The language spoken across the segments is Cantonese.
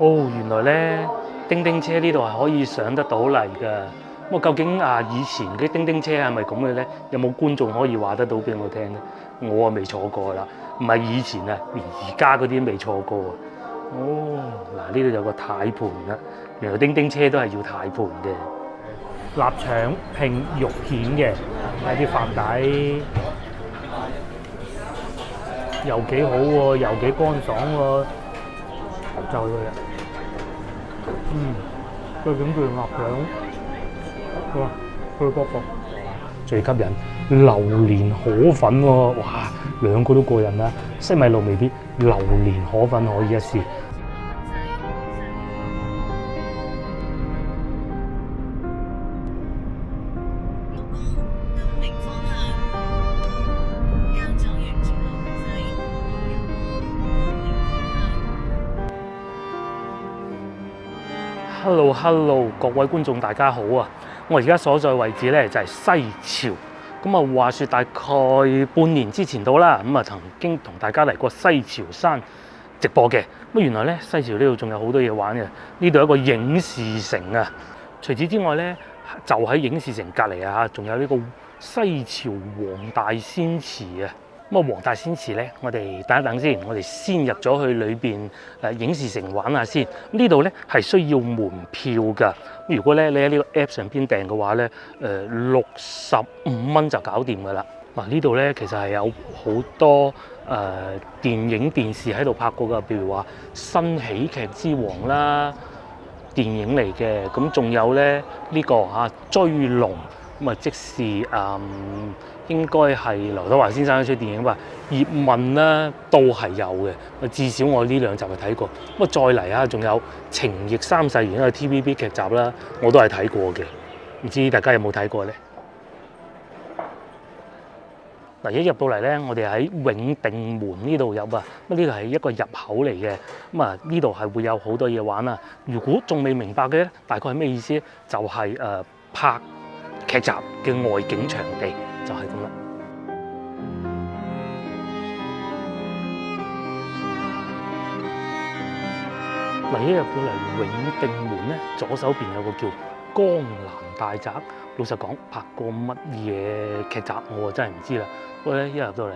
哦，原來咧叮叮車呢度係可以上得到嚟㗎。咁啊，究竟以前嗰啲叮叮車係咪咁嘅咧？有冇觀眾可以話得到俾我聽咧？我啊未坐過啦，唔係以前啊，連而家嗰啲未坐過啊。哦，嗱呢度有個軚盤啦，原來叮叮車都係要軚盤嘅。臘腸拼肉片嘅，睇啲飯底又幾好喎，又幾乾爽喎，就係佢啦。佢點叫鴨腸？哇！佢嗰個最吸引榴蓮河粉喎，哇！兩個都過癮啦，西米露未必，榴蓮河粉可以一試。Hello，各位觀眾大家好啊！我而家所在位置咧就係西樵，咁啊話說大概半年之前到啦，咁啊曾經同大家嚟過西樵山直播嘅，咁原來咧西樵呢度仲有好多嘢玩嘅，呢度有一個影視城啊！除此之外咧，就喺影視城隔離啊，仲有呢個西樵黃大仙祠啊！咁啊，黃大仙祠咧，我哋等一等先，我哋先入咗去裏邊影視城玩下先。呢度咧係需要門票㗎。如果咧你喺呢個 App 上邊訂嘅話咧，65蚊就搞掂㗎啦。嗱，呢度咧其實係有好多電影電視喺度拍過㗎，譬如話新喜劇之王啦，電影嚟嘅。咁仲有咧呢個追龍，咁啊即是應該係劉德華先生嗰出電影吧，葉問啦都係有嘅，至少我呢兩集係睇過。咁啊再嚟啊，仲有《情逆三世緣》嘅 TVB 劇集啦，我都係睇過嘅，唔知大家有冇睇過呢？嗱，一入到嚟咧，我哋喺永定門呢度入啊，咁呢度係一個入口嚟嘅，咁啊呢度係會有好多嘢玩啊。如果仲未明白嘅咧，大概係咩意思咧？就係拍劇集嘅外景場地。就係咁啦。嗱，一入到嚟永定門咧，左手邊有個叫江南大宅。老實講，拍過乜嘢劇集我真係唔知啦。不過咧，一入到嚟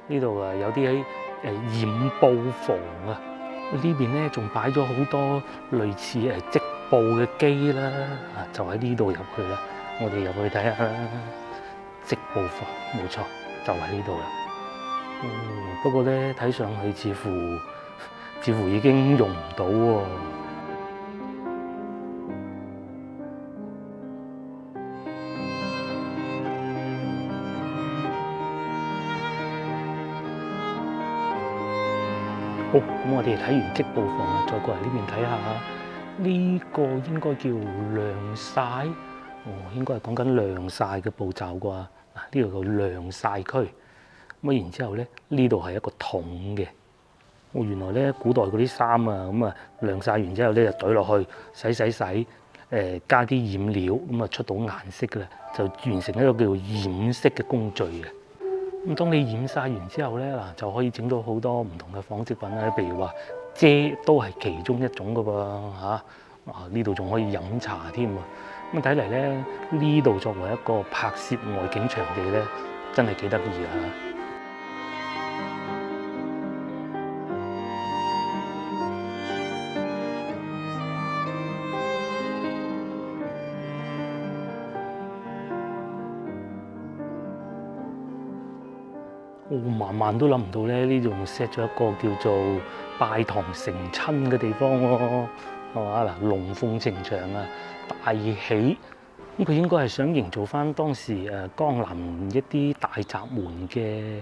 呢度有啲染布房啊。呢邊咧仲擺咗好多類似織布嘅機啦。就喺呢度入去啦。我哋入去睇下啦。織布房冇錯，就喺呢度啦。不過咧睇上去似乎已經用唔到喎。好，咁我哋睇完織布房啦，再過嚟呢邊睇下。呢個應該叫晾曬。應該係講緊晾曬嘅步驟啩。呢度叫晾曬區。咁然之後咧，呢度係一個桶嘅。原來咧古代嗰啲衫晾曬完之後咧就懟落去洗，加啲染料，咁出到顏色嘅啦，就完成一個叫做染色嘅工序嘅。咁當你染曬完之後咧，就可以整到好多唔同嘅紡織品啦，譬如話遮都係其中一種噶噃呢度仲可以飲茶添啊！咁睇嚟咧，呢度作為一個拍攝外景場地咧，真係幾得意啊！我萬萬都諗唔到咧，呢度 set 咗一個叫做拜堂成親嘅地方喎，係嘛？嗱，龍鳳呈祥啊，大喜，咁佢應該係想營造翻當時江南一啲大宅門嘅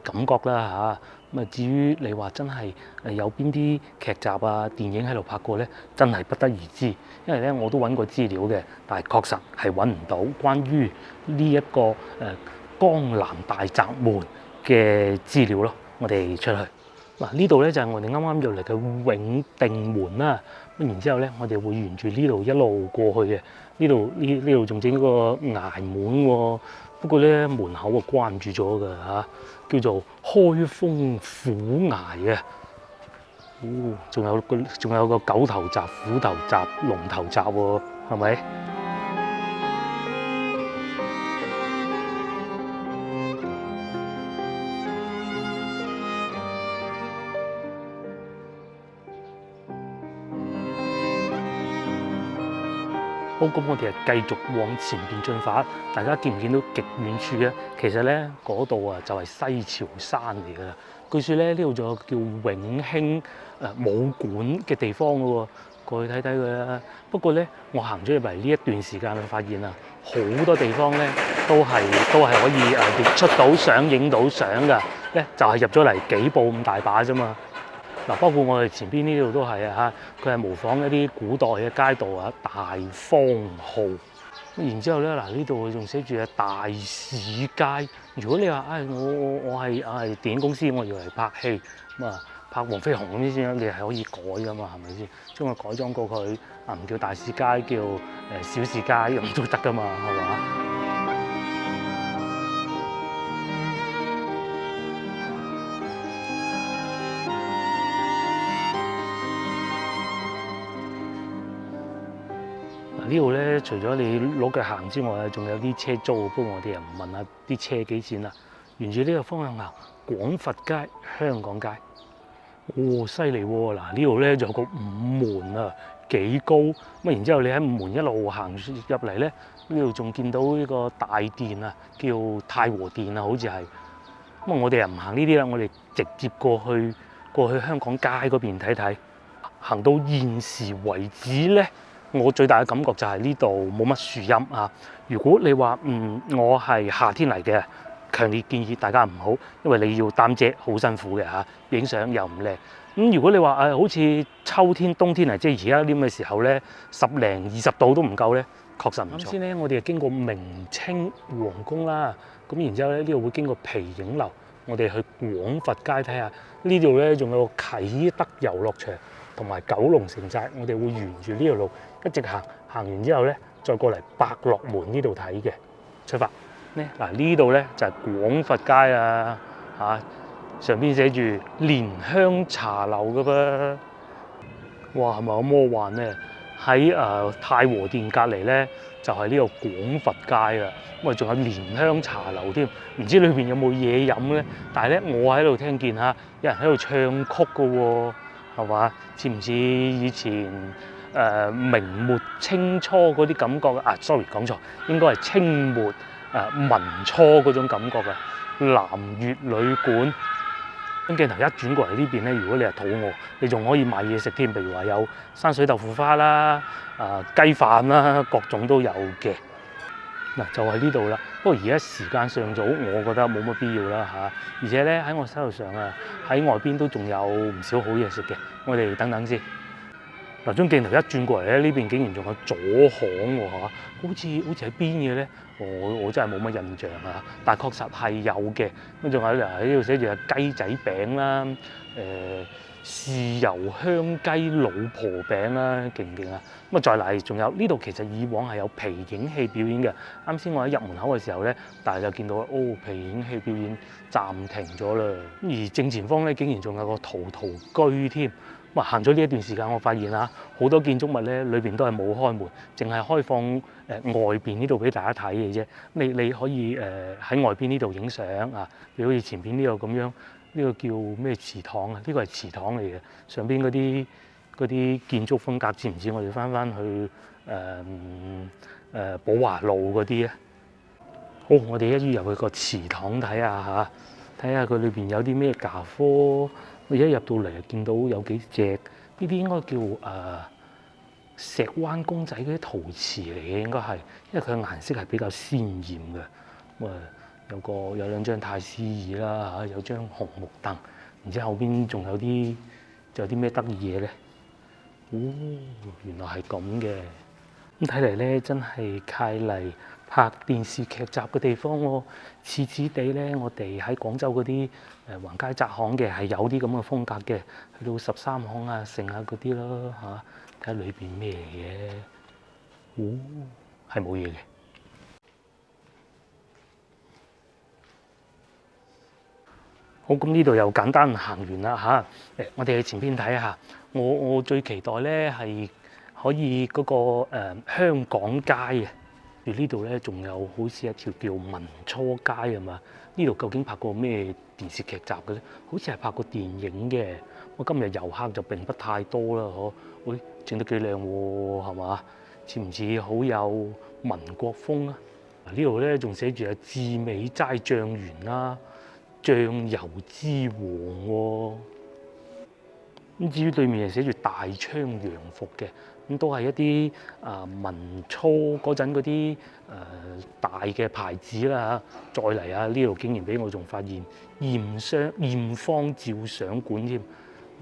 感覺啦嚇。咁至於你話真係有邊啲劇集電影喺度拍過咧，真係不得而知。因為咧我都揾過資料嘅，但係確實係揾唔到關於呢一個江南大宅門嘅資料咯。我哋出去嗱，呢度咧就係我哋啱啱入嚟嘅永定門啦。咁然之後咧，我哋會沿住呢度一路過去嘅。呢度仲整個崖門喎，不過咧門口關住咗㗎，叫做開封府崖嘅。仲有個狗頭鍘、虎頭鍘、龍頭鍘喎，係咪？好，咁我哋繼續往前邊進發。大家見唔見到極遠處嘅？其實咧嗰度啊就係西樵山嚟㗎啦。據說咧呢度仲有叫永興武館嘅地方㗎喎，過去睇睇佢啦。不過咧，我行咗入嚟呢一段時間，我發現啊，好多地方咧都係可以列出到相、影到相㗎。咧就係入咗嚟幾步咁大把啫嘛。嗱，包括我哋前邊呢度都係啊嚇，佢係模仿一啲古代嘅街道啊，大方號。然之後咧，嗱呢度仲寫住啊大市街。如果你話我係電影公司，我要嚟拍戲咁啊，拍黃飛鴻咁啲先，你係可以改噶嘛，係咪先？將佢改裝過佢啊，唔叫大市街，叫小市街咁都得噶嘛，係嘛？呢度咧，除咗你攞腳行之外，仲有啲車租。不過我哋又唔問下啲車幾錢啦。沿住呢個方向行，廣佛街、香港街，犀利喎！嗱，呢度咧就有個午門啊，幾高。咁然之後你喺午門一路行入嚟咧，呢度仲見到呢個大殿啊，叫太和殿啊，好似係。咁我哋又唔行呢啲啦，我哋直接過去香港街嗰邊睇睇。行到現時為止咧，我最大嘅感覺就係呢度冇乜樹蔭啊！如果你話我係夏天嚟嘅，強烈建議大家唔好，因為你要擔遮，好辛苦嘅嚇，影相又唔靚。咁如果你話好似秋天、冬天嚟，即係而家呢咁嘅時候咧，10零20度都唔夠咧，確實唔錯。啱先咧，我哋經過明清皇宮啦，咁然之後咧呢度會經過皮影樓，我哋去廣佛街睇下。呢度咧仲有個啟德遊樂場同埋九龍城寨，我哋會沿住呢條路一直行完之後咧，再過嚟百樂門呢度睇嘅。出發咧，嗱呢度咧就係廣佛街啊，嚇上邊寫住蓮香茶樓嘅噃。哇，係咪好魔幻咧？喺太和殿隔離咧，就係呢個廣佛街啊。咁啊，仲有蓮香茶樓添，唔知裏邊有冇嘢飲咧？但係咧，我喺度聽見嚇有人喺度唱曲嘅喎，係嘛？似唔似以前明末清初嗰啲感覺啊？sorry 講錯，應該係清末民初嗰種感覺嘅南粵旅館。咁鏡頭一轉過嚟呢邊咧，如果你係肚餓，你仲可以買嘢食添，譬如話有山水豆腐花啦、雞飯啦，各種都有嘅。嗱，就係呢度啦。不過而家時間尚早，我覺得冇乜必要啦嚇。而且咧喺我手頭上啊，喺外邊都仲有唔少好嘢食嘅。我哋等等先。嗱，將鏡頭一轉過嚟咧，呢邊竟然仲有左巷喎嚇，好似喺邊嘅咧？我真係冇乜印象啊，但係確實係有嘅。咁仲有喺呢度寫住雞仔餅啦，豉油香雞老婆餅啦，勁唔勁啊？咁啊再嚟，仲有呢度其實以往係有皮影戲表演嘅。啱先我喺入門口嘅時候咧，但係就見到皮影戲表演暫停咗啦。而正前方咧，竟然仲有個陶居添。咁行咗呢一段時間，我發現啊，好多建築物咧裏邊都係冇開門，淨係開放外邊呢度俾大家睇嘅啫。你可以喺外邊呢度影相啊，譬如好似前邊呢個咁樣，呢個叫咩祠堂啊？呢個係祠堂嚟嘅，上邊嗰啲建築風格似唔似我哋翻去寶華路嗰啲啊？好，我哋一於入去個祠堂睇下嚇，睇下佢裏邊有啲咩假科。我一入到嚟就見到有幾隻呢啲應該叫石灣公仔嗰啲陶瓷嚟嘅，應該係，因為佢嘅顏色係比較鮮豔嘅。咁有兩張太師椅啦嚇，有張紅木凳，然之後後邊仲有啲咩得意嘢咧？原來係咁嘅。咁睇嚟咧，真係契嚟拍電視劇集嘅地方喎。似地咧，我哋喺廣州嗰啲橫街窄巷嘅係有啲咁嘅風格嘅，去到13巷啊、剩下嗰啲咯嚇。睇下裏邊咩嘅？係冇嘢嘅。好，咁呢度又簡單行完啦嚇。我哋去前邊睇下。我最期待咧係可以嗰、香港街啊。住呢度咧仲有好似一條叫民初街啊嘛。呢度究竟拍過咩電視劇集嘅咧？好似係拍過電影嘅。我今日遊客就並不太多啦，嗬。喂，整得幾靚喎，係嘛？似唔似好有民國風啊？呢度咧仲寫住啊至美齋醬園啦。醬油之王喎，咁至於對面係寫住大昌洋服嘅，咁都係一啲民初嗰陣嗰啲大嘅牌子啦嚇。再嚟啊，呢度竟然俾我仲發現驗芳照相館添，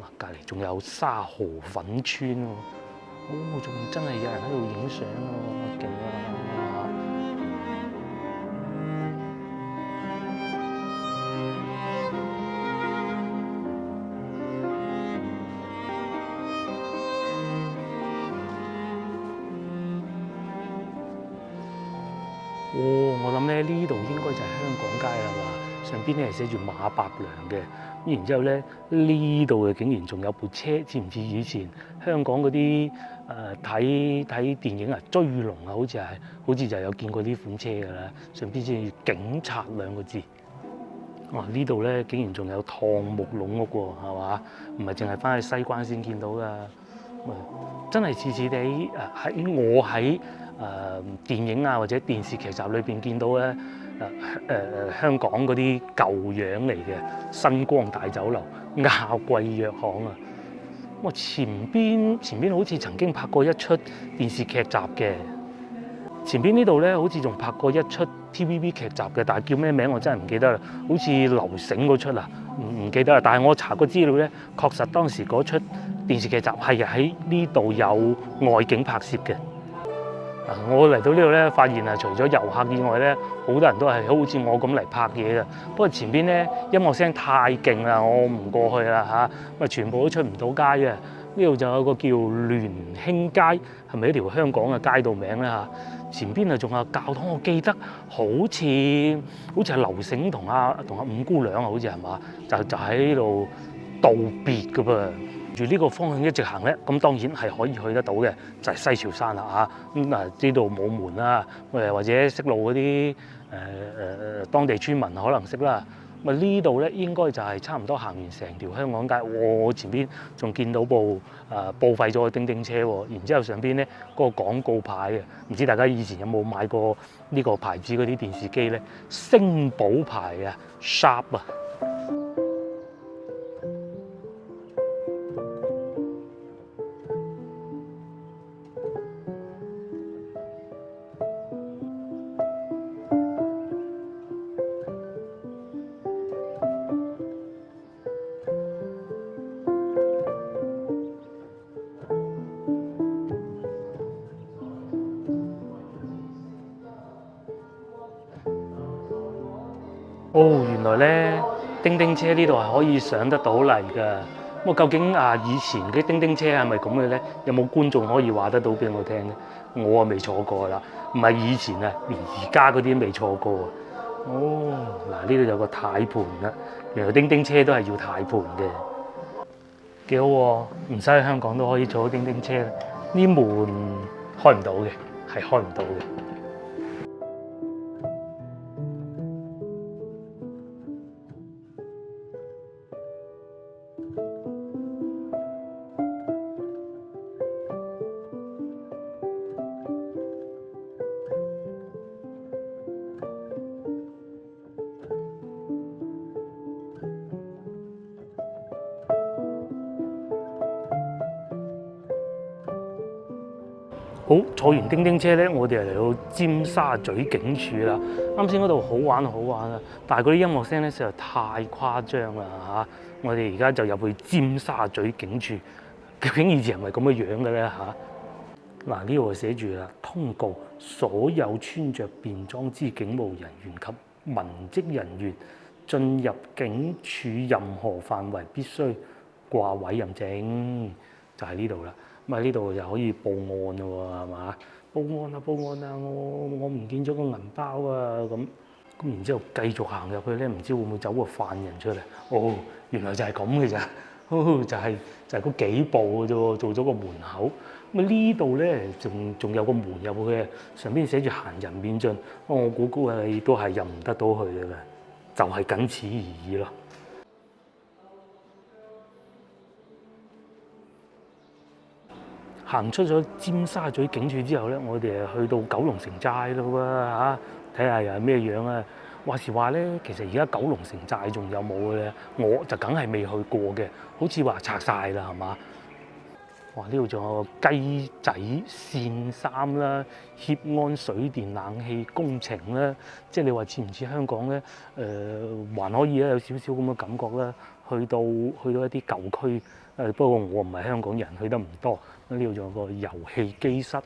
哇！隔離仲有沙河粉村喎，仲真係有人喺度影相喎，勁啊！我諗咧呢度應該就係香港街啦嘛，上邊咧係寫住馬伯良嘅，咁然之後咧呢度竟然仲有部車，似唔似以前香港嗰啲睇電影啊追龍啊，好似就有見過呢款車㗎啦，上邊寫住警察兩個字。哇！呢度咧竟然仲有燙木籠屋喎，係嘛？唔係淨係翻去西關先見到㗎，真係似似地喺電影啊或者電視劇集裏邊見到咧香港嗰啲舊樣嚟嘅新光大酒樓、亞貴藥行啊！哇！前邊好似曾經拍過一出電視劇集嘅。前邊呢度咧，好似仲拍過一出 TVB 劇集嘅，但係叫咩名我真係唔記得啦。好似劉醒嗰出啊，唔記得啦。但係我查過資料咧，確實當時嗰出電視劇集係喺呢度有外景拍攝嘅。我嚟到呢度咧，發現啊，除咗遊客以外咧，好多人都係好似我咁嚟拍嘢嘅。不過前邊咧音樂聲太勁啦，我唔過去啦嚇，咁啊全部都出唔到街嘅。呢度就有個叫聯興街，係咪一條香港嘅街道名咧嚇？前邊啊仲有教堂，我記得好似係劉醒同阿五姑娘啊，好似係嘛？就喺呢度道別㗎噃。住呢個方向一直行咧，咁當然係可以去得到嘅，就係西樵山啦嚇。咁呢度冇門啦，或者識路嗰啲當地村民可能識啦。呢度咧應該就係差唔多行完成條香港街。我前邊仲見到部報廢咗嘅叮叮車喎，然之後上邊咧嗰個廣告牌嘅，唔知大家以前有冇買過呢個牌子嗰啲電視機咧？星寶牌啊 ，Sharp 啊！原來咧叮叮車呢度係可以上得到嚟㗎。咁究竟以前嘅叮叮車係咪咁嘅咧？有冇觀眾可以話得到俾我聽咧？我未坐過啦，唔係以前啊，連而家嗰啲未坐過啊。嗱，呢度有個軚盤啦，原來叮叮車都係要軚盤嘅，幾好喎！唔使喺香港都可以坐叮叮車，呢門開唔到嘅，係開唔到嘅。好，坐完叮叮車咧，我哋嚟到尖沙咀警署啦。啱先嗰度好玩啊，但係嗰啲音樂聲咧實在太誇張啦嚇。我哋而家就入去尖沙咀警署，究竟以前係咪咁嘅樣嘅咧嚇？嗱，呢度寫住啦，通告所有穿着便裝之警務人員及文職人員進入警署任何範圍必須掛委任證，就喺呢度啦。咁呢度又可以報案咯喎，係嘛？報案啊！我唔見咗個銀包啊！咁咁然之後繼續行入去咧，唔知會唔會走個犯人出嚟？哦，原來就係咁嘅咋，就係嗰幾步嘅啫喎，做咗個門口。咁啊呢度咧仲有個門入去嘅，上邊寫住行人免進。我估計都係入唔得到去嘅啦，就係僅此而已咯。行出咗尖沙咀警署之後咧，我哋去到九龍城寨咯喎嚇，睇下又係咩樣啊！話時話咧，其實而家九龍城寨仲有冇嘅咧？我就梗係未去過嘅，好似話拆晒啦，係嘛？哇！呢度仲有個雞仔線衫啦，協安水電冷氣工程啦，即係你話似唔似香港咧？還可以啊，有少少咁嘅感覺啦。去到一啲舊區，不過我唔係香港人，去得唔多。呢度仲有個遊戲機室，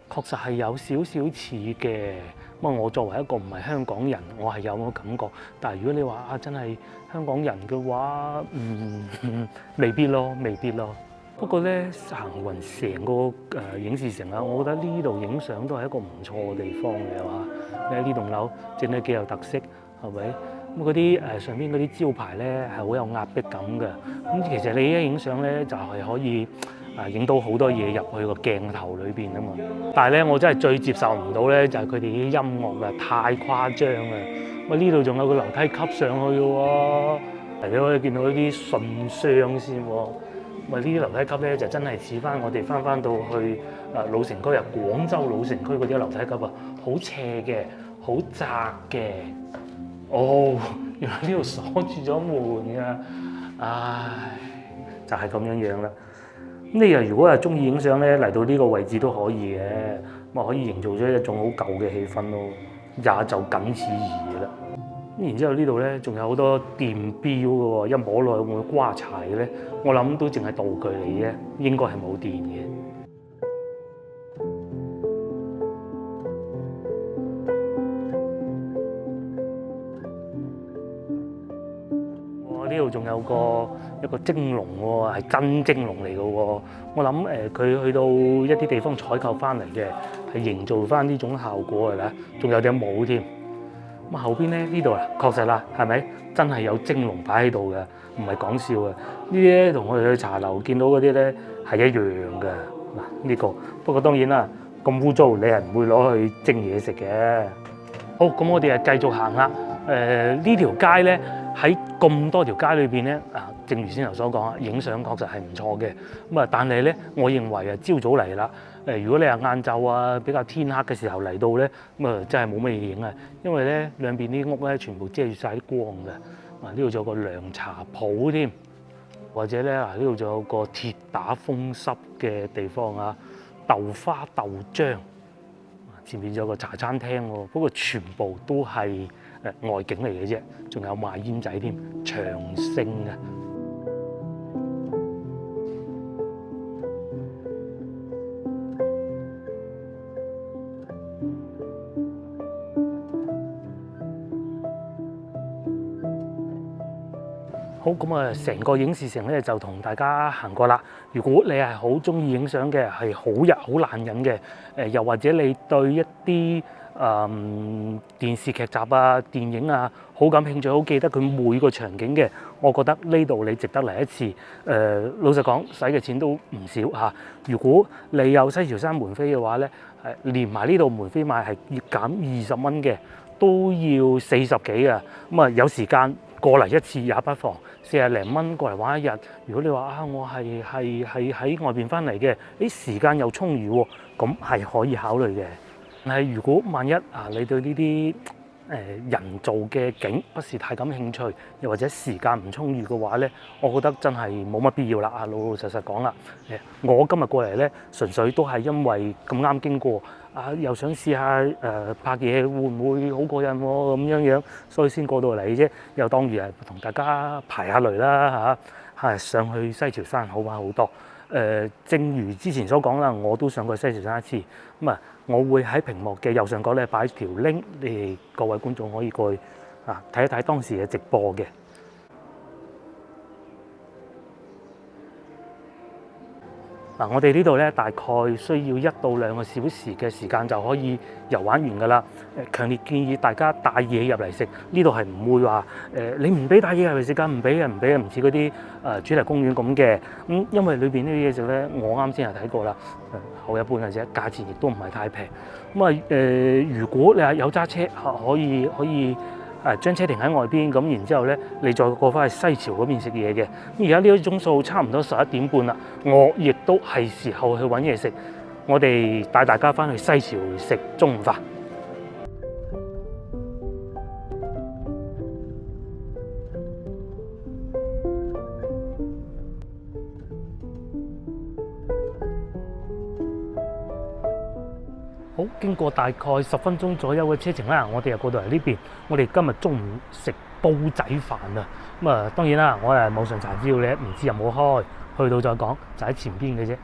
確實係有少少似嘅。不過我作為一個唔係香港人，我係有個感覺。但係如果你話啊，真係香港人嘅話，未必咯，未必咯。不過咧，行勻成個影視城啊，我覺得呢度影相都係一個唔錯嘅地方嘅話，你喺呢棟樓整得幾有特色，係咪？咁嗰啲上邊嗰啲招牌咧係好有壓迫感嘅。咁其實你一影相咧就係可以影到好多嘢入去個鏡頭裏邊啊嘛。但係咧，我真係最接受唔到咧，就係佢哋啲音樂啊，太誇張啊！咁呢度仲有個樓梯級上去嘅喎，你可以見到啲信箱先喎。呢啲樓梯級咧就真係似翻我哋翻到去老城區啊，廣州老城區嗰啲樓梯級啊，好斜嘅，好窄嘅。哦，原來呢度鎖住咗門㗎，唉，就係咁樣啦。咁你又如果係中意影相咧，嚟到呢個位置都可以嘅，咁啊可以營造咗一種好舊嘅氣氛咯，也就僅此而已啦。咁然之後呢度咧仲有好多電錶嘅喎，一摸落去會瓜柴嘅咧，我諗都淨係道具嚟嘅，應該係冇電嘅。呢度仲有一個蒸籠喎，係真蒸籠嚟嘅喎。我諗佢去到一啲地方採購翻嚟嘅，係營造翻呢種效果嘅啦。仲有頂帽添。咁後邊咧呢度啊，確實啦，係咪真係有蒸籠擺喺度嘅？唔係講笑嘅。呢啲咧同我哋去茶樓見到嗰啲咧係一樣嘅。嗱呢個，不過當然啦，咁污糟你係唔會攞去蒸嘢食嘅。好，咁我哋啊繼續行啦。呢條街咧。喺咁多條街裏邊咧，正如先頭所講啊，影相確實係唔錯嘅。咁啊，但係咧，我認為啊，朝早嚟啦，如果你係晏晝啊，比較天黑嘅時候嚟到咧，咁啊，真係冇乜嘢影啊，因為咧兩邊啲屋咧全部遮住晒啲光嘅。呢度仲有個涼茶鋪添，或者咧呢度仲有個鐵打風濕嘅地方啊，豆花豆漿。前面仲有個茶餐廳喎，不過全部都係外景嚟嘅啫，仲有賣煙仔添，長勝啊！好，咁啊，成個影視城咧就同大家行過啦。如果你係好中意影相嘅，係好難忍嘅，又或者你對一啲電視劇集啊、電影啊好感興趣，好記得佢每個場景嘅，我覺得呢度你值得嚟一次。老實講，使嘅錢都唔少嚇。如果你有西樵山門飛嘅話咧，連埋呢度門飛賣係要減20蚊嘅，都要40幾啊。咁啊，有時間過嚟一次也不妨，40零蚊過嚟玩一日。如果你話啊，我係喺外邊翻嚟嘅，啲時間又充裕喎，咁係可以考慮嘅。但係如果萬一你對呢啲人造嘅景不是太感興趣，又或者時間唔充裕嘅話咧，我覺得真係冇乜必要啦。老實講啦，我今日過嚟咧，純粹都係因為咁啱經過，又想試下拍嘢會唔會好過癮喎咁樣，所以先過到嚟啫。又當然係同大家排下雷啦嚇，上去西樵山好玩好多。正如之前所講啦，我都上過西樵山一次。咁我會喺屏幕嘅右上角咧擺條 link，你哋各位觀眾可以過去睇一睇當時嘅直播嘅。嗱，我哋呢度咧大概需要1到2個小時嘅時間就可以遊玩完㗎啦。強烈建議大家帶嘢入嚟食，呢度係唔會話你唔俾帶嘢入嚟食㗎，唔俾啊，唔似嗰啲主題公園咁嘅。因為裏邊呢啲嘢食咧，我啱先係睇過啦，好一般嘅啫，價錢亦都唔係太平。如果你係有揸車，可以將車停喺外邊，咁然之後咧，你再過翻去西樵嗰邊食嘢嘅。咁而家呢個鐘數差唔多11點半啦，我亦都係時候去揾嘢食。我哋帶大家翻去西樵食中午飯。好，經過大概10分鐘左右嘅車程啦，我哋又過到嚟呢邊。我哋今日中午食煲仔飯啊！當然啦，我係網上查資料咧，唔知有冇開，去到再講，就喺前邊嘅啫。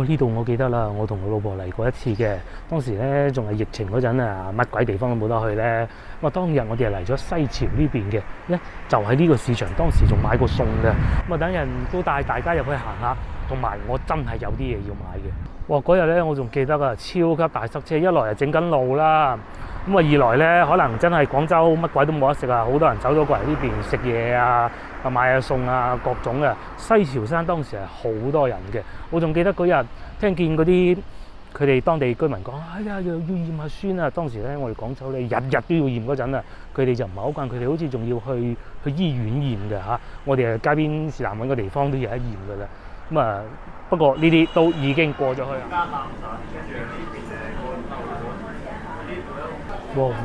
呢度我記得啦，我同我老婆嚟過一次嘅，當時咧仲係疫情嗰陣啊，乜鬼地方都冇得去咧。當日我哋係嚟咗西樵呢邊嘅，咧就喺呢個市場，當時仲買過餸嘅。等陣都帶大家入去行下，同埋我真係有啲嘢要買嘅。嗰日咧我仲記得啊，超級大塞車，一來係整緊路啦，二來咧可能真係廣州乜鬼都冇得食啊，好多人走咗過嚟呢邊食嘢啊，買下餸啊，各種啊。西樵山當時係好多人嘅，我仲記得嗰日聽見嗰啲佢哋當地居民講，哎呀又要驗下酸啊。當時咧我哋廣州咧日日都要驗嗰陣啊，佢哋就唔係好慣，佢哋好似仲要去醫院驗嘅嚇。我哋街邊是但揾個地方都有得驗㗎啦。不過呢啲都已經過咗去啦。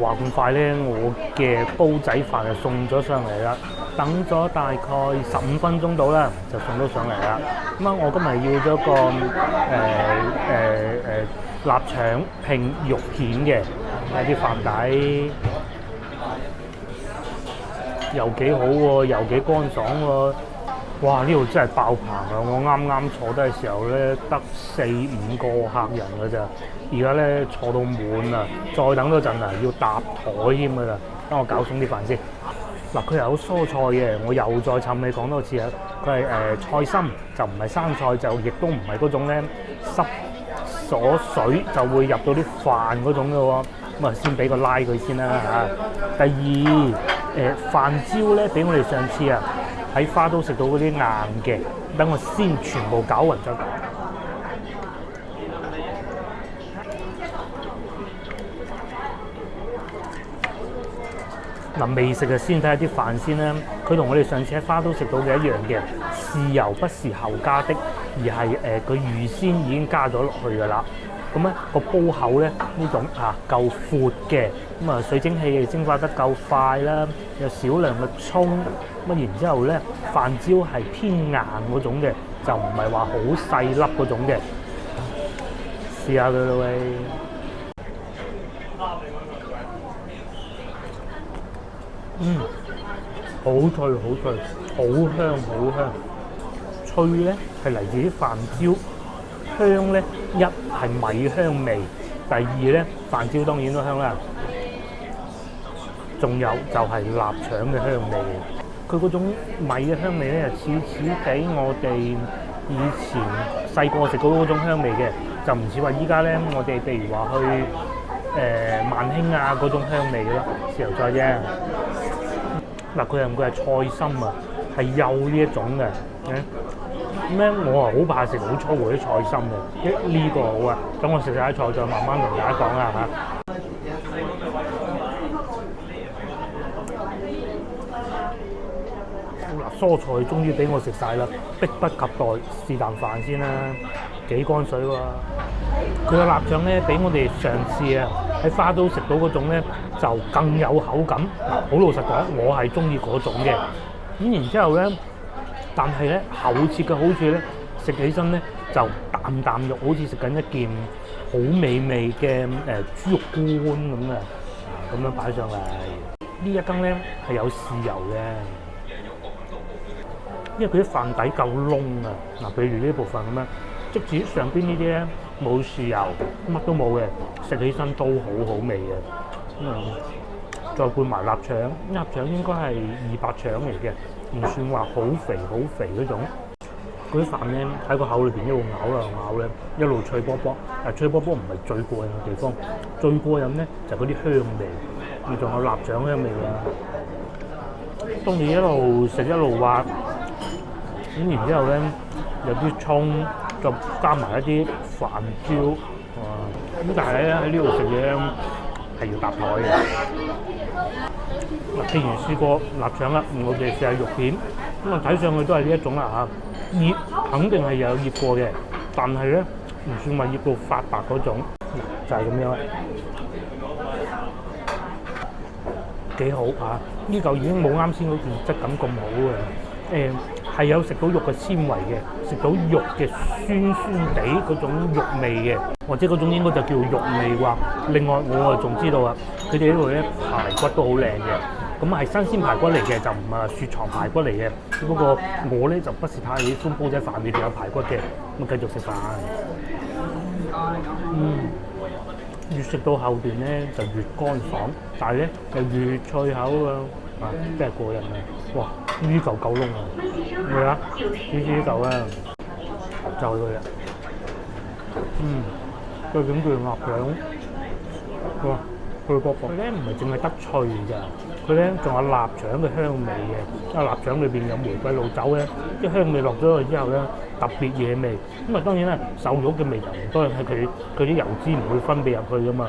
話咁快咧，我嘅煲仔飯就送咗上嚟啦。等咗大概15分鐘到啦，就送咗上嚟啦。我今日要咗個臘腸拼肉片嘅，啲飯底又幾好喎，又幾乾爽喎。呢度真係爆棚啊！我啱啱坐低嘅時候咧，得4-5個客人㗎咋，而家咧坐到滿啦，再等多陣啊，要搭台添㗎啦。等我搞鬆啲飯先。佢有蔬菜嘅，我又再氹你講多次啊。佢係菜心，就唔係生菜，就亦都唔係嗰種咧濕咗水就會入到啲飯嗰種嘅喎。先俾個拉佢先啦嚇。第二飯焦咧，比我哋上次啊喺花都食到嗰啲硬嘅，等我先全部攪勻再講。未食嘅先睇下啲飯先啦。佢同我哋上次喺花都食到嘅一樣嘅，豉油不是後加的，而係佢預先已經加咗落去㗎啦。個煲口咧呢種夠闊嘅，水蒸氣蒸發得夠快啦，有少量嘅葱，然之後咧飯焦係偏硬嗰種嘅，就唔係話好細粒嗰種嘅。試下佢啦喂！好脆好脆，好香好香。脆咧係嚟自啲飯焦，香咧一係米香味，第二咧飯焦當然都香啦，仲有就係臘腸嘅香味。佢嗰種米嘅香味咧，似地我哋以前細個食到嗰種香味嘅，就唔似話依家咧我哋譬如話去萬興啊嗰種香味咯，豉油菜啫。佢係菜心啊，係幼呢一種嘅。我好怕食好粗嗰啲菜心嘅，呢個好啊。等我食晒啲菜再慢慢同大家講啊嚇。蔬菜終於俾我食晒啦，迫不及待試啖飯先啦，幾乾水喎。佢個臘腸咧，比我哋上次喺花都食到嗰種咧就更有口感。好老實講，我係中意嗰種嘅。然之後咧，但係咧厚切嘅好處咧，食起身咧就啖啖肉，好似食緊一件好美味嘅豬肉乾咁啊！咁樣擺上嚟，呢一羹咧係有豉油嘅。因為佢啲飯底夠燶啊！譬如呢部分咁樣，即使上邊呢啲咧冇豉油，乜都冇嘅，食起身都好好味嘅。再配埋臘腸，臘腸應該係200腸嚟嘅，唔算話好肥好肥嗰種。嗰啲飯咧喺個口裏邊一路咬咧，一路脆卜卜。但係脆卜卜唔係最過癮嘅地方，最過癮咧就係嗰啲香味，仲有臘腸香味啊！當你一路食一路挖，咁然之後咧有啲葱，再加埋一啲飯焦，哇！咁但係咧喺呢度食嘢係要搭台嘅。嗱，譬如試過臘腸啦，我哋試下肉片，咁啊睇上去都係呢一種啦嚇，醃肯定係有醃過嘅，但係咧唔算話醃到發白嗰種，就係咁樣，幾好嚇！呢嚿已經冇啱先嗰件質感咁好嘅，係有食到肉嘅纖維嘅，食到肉嘅酸酸地嗰種肉味嘅，或者嗰種應該就叫肉味啩。另外我仲知道啊，佢哋呢度咧排骨都好靚嘅。咁係新鮮排骨嚟嘅，就唔係雪藏排骨嚟嘅。只不過我咧就不是太喜歡煲仔飯裏邊有排骨嘅，咁繼續食飯。越食到後段咧就越乾爽，但係咧又越脆口啊！真係過癮啊！哇，呢嚿夠燶啊！係啊，呢嚿啊，就係佢啦。佢點叫臘腸？哇！佢個佢咧唔係淨係得脆㗎，佢咧仲有臘腸嘅香味嘅。因為臘腸裏邊有玫瑰露酒咧，啲香味落咗去之後咧，特別惹味。咁啊當然啦，瘦肉嘅味就唔多，係佢啲油脂唔會分泌入去㗎嘛。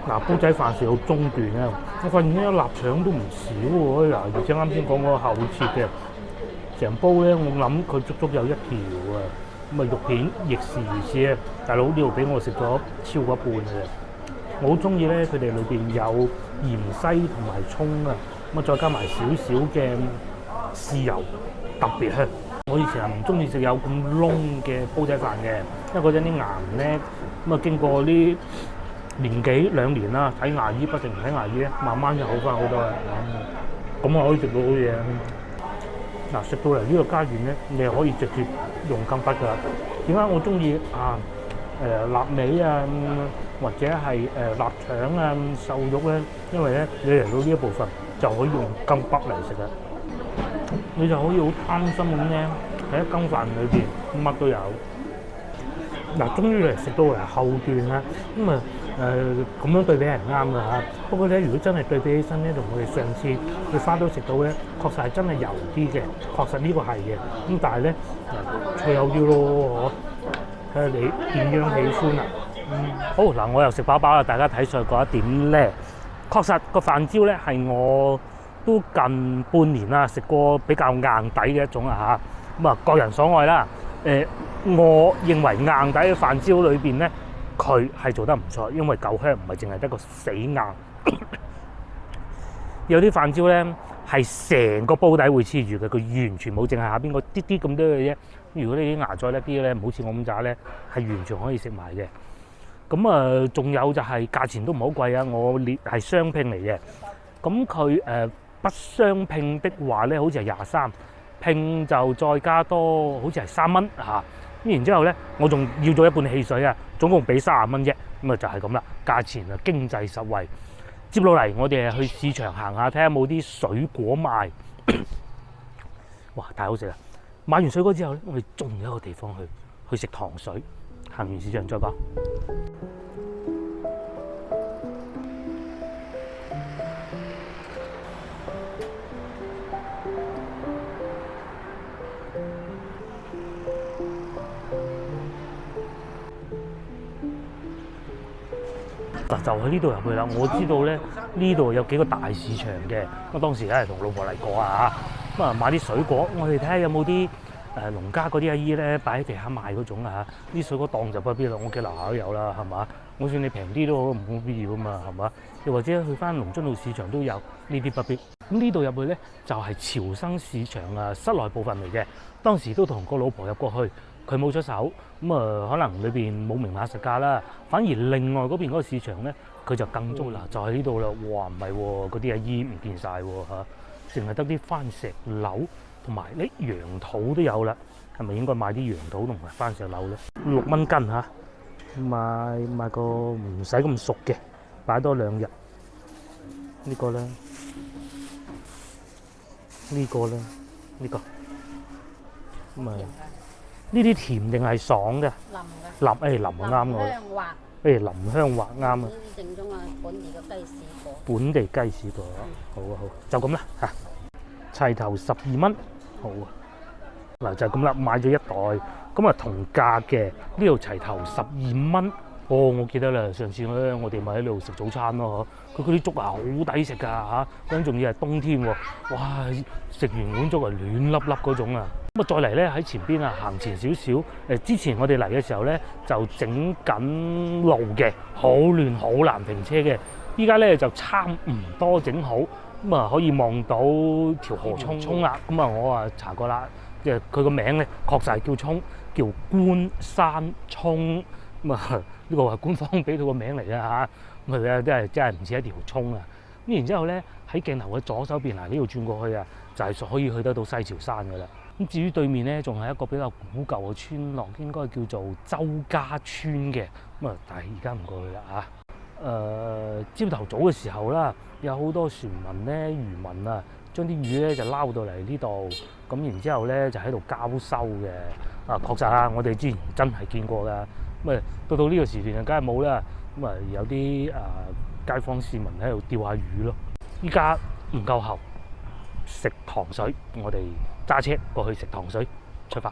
嗱，煲仔飯食到中段啊，我發現呢個臘腸都唔少喎。嗱，而且啱先講嗰個後切嘅，成煲咧，我諗佢足足有一條啊。咁啊肉片亦是如此啊！大佬呢度俾我食咗超過一半嘅，我好中意咧，佢哋裏邊有芫茜同埋葱啊，咁啊再加埋少少嘅豉油，特別香。我以前係唔中意食有咁燶嘅煲仔飯嘅，因為嗰陣啲牙咧，咁啊經過呢年幾兩年啦，睇牙醫不停睇牙醫咧，慢慢就好翻好多啦。咁啊可以食到好嘢。嗱，食到嚟呢個階段咧，你係可以直接用金筆㗎。點解我中意臘味啊，或者係臘腸啊、瘦肉咧？因為咧，你嚟到呢一部分就可以用金筆嚟食啦。你就可以好貪心咁咧，喺一羹飯裏邊乜都有。嗱，終於嚟食到嚟後段啦，咁啊咁樣對比係唔啱㗎嚇。不過咧，如果真係對比起身咧，同我哋上次去花都食到咧，確實係真係油啲嘅，確實呢個係嘅。咁但係咧，脆有啲咯，睇下你點樣喜歡啦。好嗱，我又食飽飽啦，大家睇上去覺得點咧？確實個飯焦咧係我都近半年啦食過比較硬底嘅一種啊嚇。咁啊，各人所愛啦。我認為硬底嘅飯焦裏邊咧，佢係做得唔錯，因為夠香，唔係淨係得個死硬。有啲飯焦咧係成個煲底會黐住嘅，佢完全冇淨係下邊個啲啲咁多嘅啫。如果你啲牙再叻啲咧，唔好似我咁渣咧，係完全可以食埋嘅。咁啊，仲有就係價錢都唔好貴啊，我列係雙拼嚟嘅。咁佢不雙拼的話咧，好似係23。拼就再加多，好似係3蚊嚇。咁然之後咧，我仲要咗一半汽水啊，總共俾30蚊啫。咁啊就係咁啦，價錢啊經濟實惠。接落嚟，我哋去市場行下，睇下有冇啲水果賣。哇，太好食啦！買完水果之後咧，我哋仲有一個地方去食糖水。行完市場再講。嗱，就喺呢度入去啦。我知道咧，呢度有幾個大市場嘅。咁當時咧係同老婆嚟過啊，咁啊買啲水果，我哋睇下有冇啲農家嗰啲阿姨咧擺喺地下賣嗰種啊。啲水果檔就不必啦，我屋企樓下都有啦，係嘛？我算你平啲都好，冇必要啊嘛，係嘛？又或者去翻龍津路市場都有，呢啲不必。咁呢度入去咧就係潮生市場啊，室內部分嚟嘅。當時都同個老婆入過去。佢冇出手，咁可能裏邊冇明碼實價啦。反而另外嗰邊嗰個市場咧，佢就更足啦，就喺呢度啦。哇，唔係喎，嗰啲阿姨唔見晒喎嚇，淨係得啲番石榴同埋啲楊桃都有啦。係咪應該買啲楊桃同埋番石榴咧？6蚊斤嚇，買個唔使咁熟嘅，擺多2日。呢個咧呢個咧，呢個咁啊，呢啲甜定係爽嘅？淋嘅，淋啱我，香滑，淋香滑啱啊！呢啲正宗啊本地嘅雞屎果。本地雞屎果，好啊好，就咁啦嚇，齊頭12蚊，好啊。嗱就係咁啦，買咗一袋，咁啊同價嘅呢度齊頭12蚊。哦，我記得啦，上次咧我哋咪喺度食早餐咯，佢嗰啲粥啊好抵食㗎嚇，嗰陣仲要係冬天喎，哇！食完碗粥啊暖粒粒嗰種啊。咁啊再嚟咧喺前邊啊行前少少，之前我哋嚟嘅時候咧就整緊路嘅，好亂好難停車嘅。依家咧就差唔多整好，咁啊可以望到條河涌啦。咁啊我啊查過啦，即係佢個名咧確實係叫涌，叫觀山涌。咁啊呢個係官方俾到個名嚟嘅嚇，咁啊真係唔似一條涌啊！咁然之後咧喺鏡頭嘅左手邊嗱呢度轉過去啊，就係可以去得到西樵山嘅啦。咁至於對面咧仲係一個比較古舊嘅村落，應該叫做周家村嘅。咁啊但係而家唔過去啦嚇。朝頭早嘅時候啦，有好多船民咧漁民啊，將啲魚咧就撈到嚟呢度，咁然之後咧就喺度交收嘅。確實啊，我哋之前真係見過㗎。咁啊，到呢個時段就梗係冇啦。咁啊，有啲街坊市民喺度釣下魚咯。依家唔夠喉，食糖水，我哋揸車過去食糖水，出發。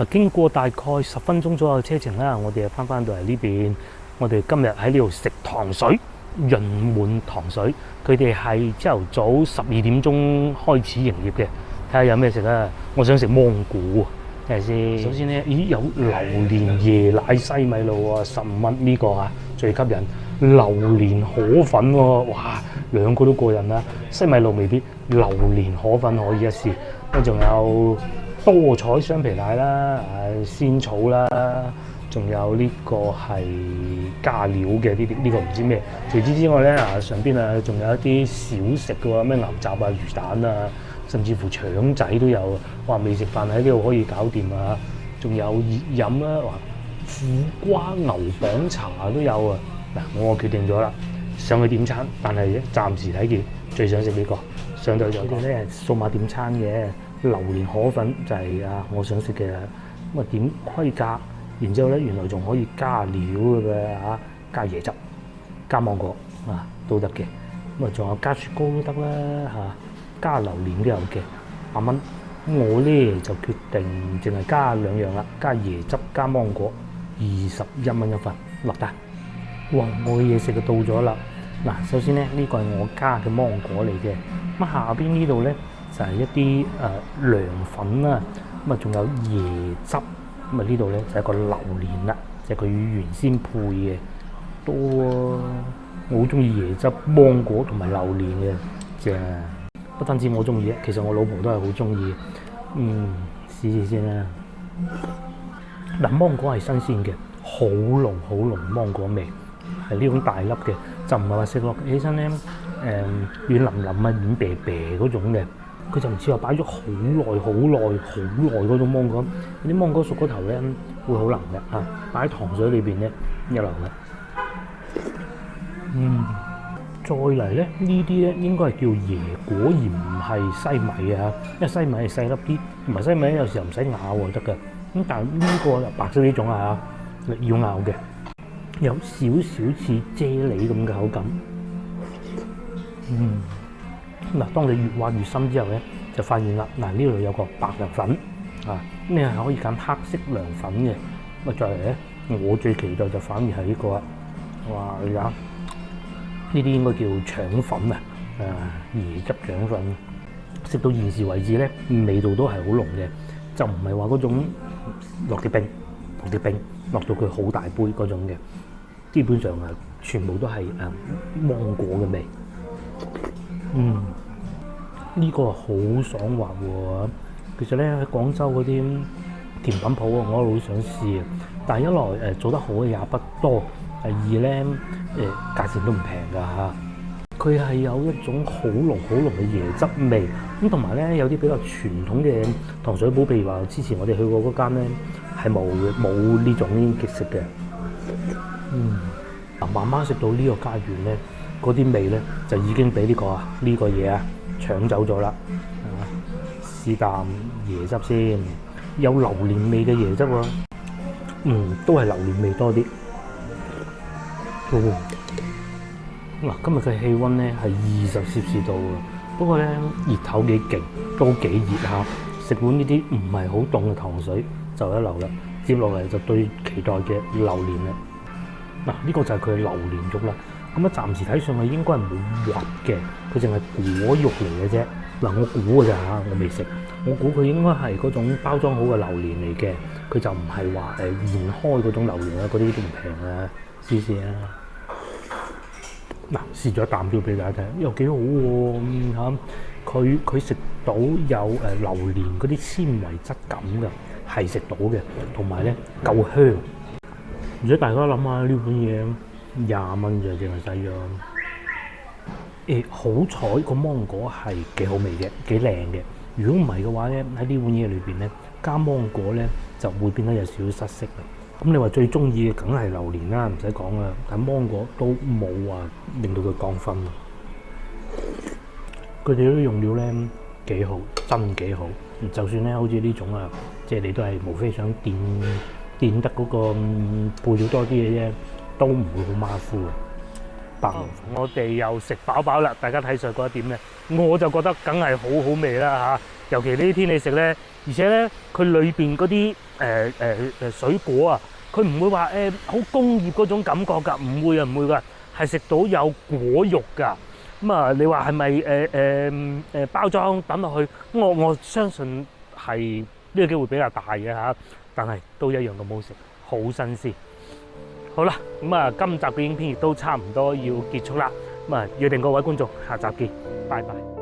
經過大概10分鐘左右嘅車程啦，我哋就翻到嚟呢邊。我哋今日喺呢度食糖水。潤滿糖水，佢哋係朝頭早12點鐘開始營業嘅。睇下有咩食啊！我想食芒果，睇下先。首先咧，咦有榴蓮椰奶西米露啊，15蚊呢個啊最吸引。榴蓮河粉喎，哇兩個都過癮啦。西米露未必，榴蓮河粉可以一試。咁仲有多彩雙皮奶啦，仙草啦。仲有呢個係加料嘅呢個唔知咩。除此之外咧上邊仲有一啲小食嘅喎，咩牛雜啊、魚蛋啊，甚至乎腸仔都有。哇！未食飯喺呢度可以搞掂啊！仲有熱飲啦，話苦瓜牛蒡茶都有啊。嗱，我決定咗啦，上去點餐，但係暫時睇見最想食呢個。上到咗啲咧數碼點餐嘅榴蓮河粉就係我想食嘅。咁啊點規格？然之後咧，原來仲可以加料嘅加椰汁、加芒果都得嘅。咁啊，仲有加雪糕都得啦加榴蓮都有嘅，8蚊。我咧就決定淨係加2樣啦，加椰汁、加芒果，21蚊一份，落單。哇！我嘅嘢食就到咗啦。嗱，首先咧呢個係我加嘅芒果嚟嘅。咁下邊呢度咧就係一啲涼粉啦。咁啊，仲有椰汁。咁啊呢度咧就係個榴蓮啦，就係佢原先配嘅多啊！我好中意椰汁、芒果同埋榴蓮嘅，正。不單止我中意，其實我老婆都係好中意。試先啦。嗱，芒果係新鮮嘅，好濃芒果味，係呢種大粒嘅，就唔係話食落起身咧軟腍腍啊、軟啤啤嗰種嘅。佢就唔似話擺咗好耐嗰種芒果，啲芒果熟嗰頭咧會好腍嘅擺喺糖水裏邊咧一流嘅。再嚟咧呢啲咧應該係叫椰果而唔係西米啊，因為西米係細粒啲，同埋西米有時候唔使咬就得㗎。咁但係呢個白色呢種要咬嘅，有少少似啫喱咁嘅口感。嗱，當你越挖越深之後咧，就發現啦。嗱，呢度有個白涼粉你係可以揀黑色涼粉嘅。咁再嚟咧，我最期待就反而係呢個啦。哇！你睇下，呢啲應該叫腸粉椰汁腸粉。食到現時為止咧，味道都係好濃嘅，就唔係話嗰種落啲冰落到佢好大杯嗰種嘅。基本上全部都係芒果嘅味。呢個好爽滑喎。其實咧喺廣州嗰啲甜品鋪我都好想試啊。但係一來做得好嘅也不多，第二咧價錢都唔平㗎佢係有一種好濃嘅椰汁味，咁同埋咧有啲比較傳統嘅糖水鋪，譬如話之前我哋去過嗰間咧係冇呢種嘅食嘅。慢慢食到呢個家園咧，嗰啲味咧就已經俾呢個嘢啊搶走咗啦。試啖椰汁先，有榴蓮味嘅椰汁喎。都係榴蓮味多啲。嗱，今日嘅氣温咧係20攝氏度啊，不過咧熱頭幾勁，都幾熱下。食碗呢啲唔係好凍嘅糖水就一流啦。接落嚟就最期待嘅榴蓮啦。嗱，呢個就係佢嘅榴蓮肉啦。咁啊，暫時睇上去應該係冇核嘅，佢淨係果肉嚟嘅啫。嗱，我估㗎咋嚇，我未食。我估佢應該係嗰種包裝好嘅榴蓮嚟嘅，佢就唔係話現開嗰種榴蓮啦，嗰啲都唔平啊。試試啊！嗱，試咗一啖都俾大家睇，又幾好喎嚇。佢食到有榴蓮嗰啲纖維質感㗎，係食到嘅，同埋咧夠香。而且大家諗下呢碗嘢20蚊咋，淨係使咗。好彩個芒果係幾好味嘅，幾靚嘅。如果唔係嘅話咧，喺呢碗嘢裏邊咧加芒果咧就會變得有少少失色啦。咁你話最中意嘅梗係榴蓮啦，唔使講啦。但芒果都冇話令到佢降分。佢哋啲用料咧幾好，真幾好。就算咧好似呢種啊，即係你都係無非想墊得嗰個配料多啲嘅啫，都唔會好馬虎嘅。我哋又食飽飽啦，大家睇上嗰一點咧，我就覺得梗係好好味啦嚇。尤其呢啲天氣食咧，而且咧佢裏邊嗰啲水果啊，佢唔會話好工業嗰種感覺㗎，唔會㗎，係食到有果肉㗎。咁啊，你話係咪包裝抌落去？我相信係呢個機會比較大嘅嚇，但係都一樣咁好食，好新鮮。好啦，咁啊，今集嘅影片亦都差唔多要結束啦。咁啊，約定各位觀眾，下集見，拜拜。